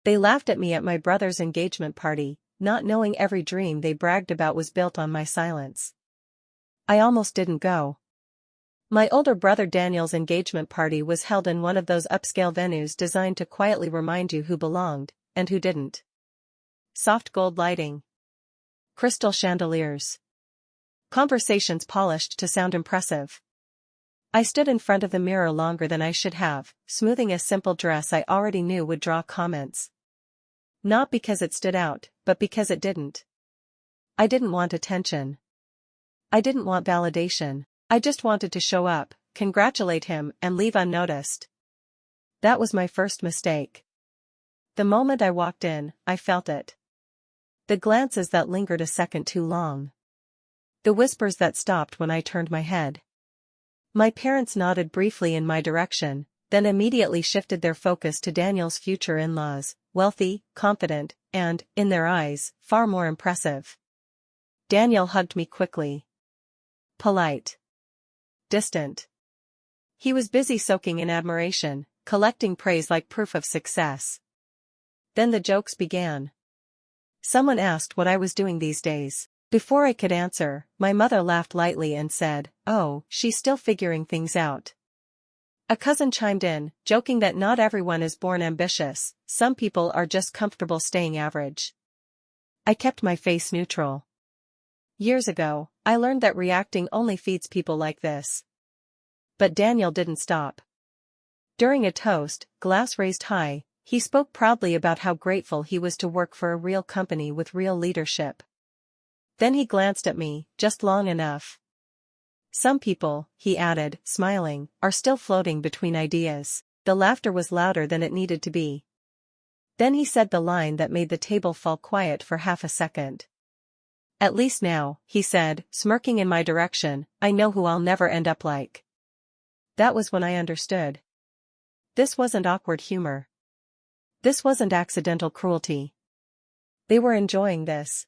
They laughed at me at my brother's engagement party, not knowing every dream they bragged about was built on my silence. I almost didn't go. My older brother Daniel's engagement party was held in one of those upscale venues designed to quietly remind you who belonged, and who didn't. Soft gold lighting. Crystal chandeliers. Conversations polished to sound impressive. I stood in front of the mirror longer than I should have, smoothing a simple dress I already knew would draw comments. Not because it stood out, but because it didn't. I didn't want attention. I didn't want validation. I just wanted to show up, congratulate him, and leave unnoticed. That was my first mistake. The moment I walked in, I felt it. The glances that lingered a second too long. The whispers that stopped when I turned my head. My parents nodded briefly in my direction, then immediately shifted their focus to Daniel's future in-laws, wealthy, confident, and, in their eyes, far more impressive. Daniel hugged me quickly. Polite. Distant. He was busy soaking in admiration, collecting praise like proof of success. Then the jokes began. Someone asked what I was doing these days. Before I could answer, my mother laughed lightly and said, "Oh, she's still figuring things out." A cousin chimed in, joking that not everyone is born ambitious, some people are just comfortable staying average. I kept my face neutral. Years ago, I learned that reacting only feeds people like this. But Daniel didn't stop. During a toast, glass raised high, he spoke proudly about how grateful he was to work for a real company with real leadership. Then he glanced at me, just long enough. Some people, he added, smiling, are still floating between ideas. The laughter was louder than it needed to be. Then he said the line that made the table fall quiet for half a second. "At least now," he said, smirking in my direction, "I know who I'll never end up like." That was when I understood. This wasn't awkward humor. This wasn't accidental cruelty. They were enjoying this.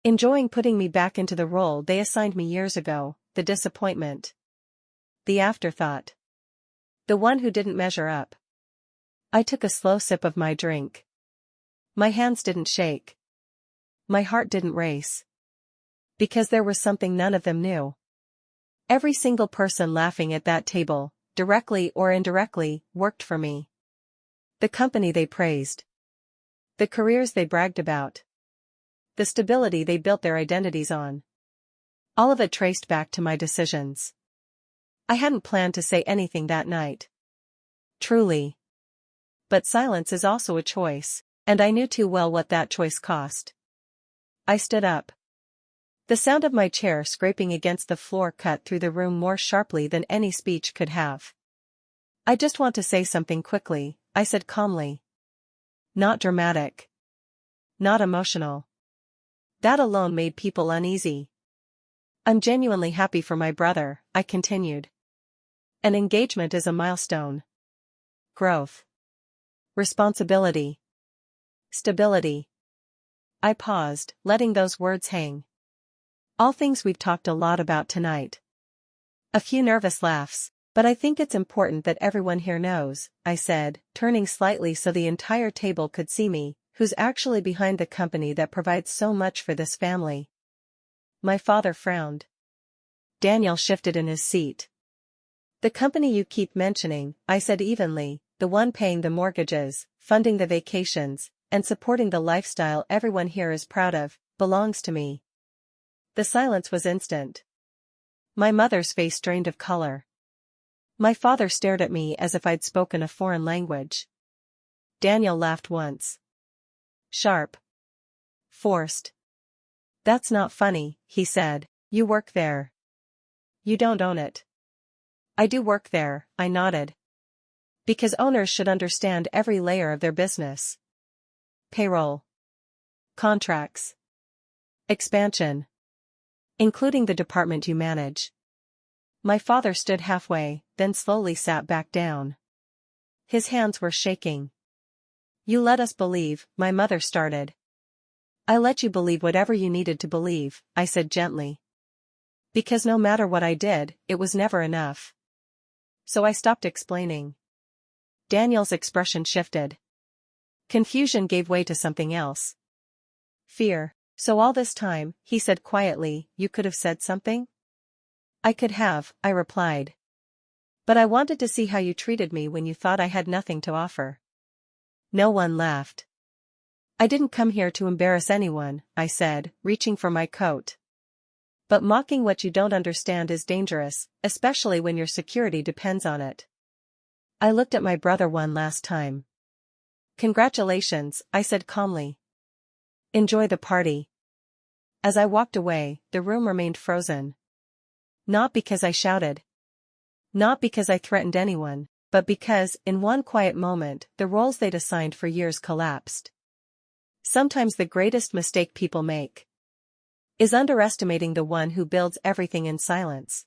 Enjoying putting me back into the role they assigned me years ago, the disappointment. The afterthought. The one who didn't measure up. I took a slow sip of my drink. My hands didn't shake. My heart didn't race. Because there was something none of them knew. Every single person laughing at that table, directly or indirectly, worked for me. The company they praised. The careers they bragged about. The stability they built their identities on. All of it traced back to my decisions. I hadn't planned to say anything that night. Truly. But silence is also a choice, and I knew too well what that choice cost. I stood up. The sound of my chair scraping against the floor cut through the room more sharply than any speech could have. "I just want to say something quickly," I said calmly. Not dramatic. Not emotional. That alone made people uneasy. "I'm genuinely happy for my brother," I continued. "An engagement is a milestone. Growth. Responsibility. Stability." I paused, letting those words hang. All things we've talked a lot about tonight. A few nervous laughs, "But I think it's important that everyone here knows," I said, turning slightly so the entire table could see me, "who's actually behind the company that provides so much for this family." My father frowned. Daniel shifted in his seat. "The company you keep mentioning," I said evenly, "the one paying the mortgages, funding the vacations, and supporting the lifestyle everyone here is proud of, belongs to me." The silence was instant. My mother's face drained of color. My father stared at me as if I'd spoken a foreign language. Daniel laughed once. Sharp. Forced. "That's not funny," he said. "You work there. You don't own it." "I do work there," I nodded. "Because owners should understand every layer of their business. Payroll. Contracts. Expansion. Including the department you manage." My father stood halfway, then slowly sat back down. His hands were shaking. "You let us believe," my mother started. "I let you believe whatever you needed to believe," I said gently. "Because no matter what I did, it was never enough. So I stopped explaining." Daniel's expression shifted. Confusion gave way to something else. Fear. So all this time, he said quietly, you could have said something? I could have, I replied. But I wanted to see how you treated me when you thought I had nothing to offer. No one laughed. I didn't come here to embarrass anyone, I said, reaching for my coat. But mocking what you don't understand is dangerous, especially when your security depends on it. I looked at my brother one last time. Congratulations, I said calmly. Enjoy the party. As I walked away, the room remained frozen. Not because I shouted. Not because I threatened anyone, but because, in one quiet moment, the roles they'd assigned for years collapsed. Sometimes the greatest mistake people make is underestimating the one who builds everything in silence.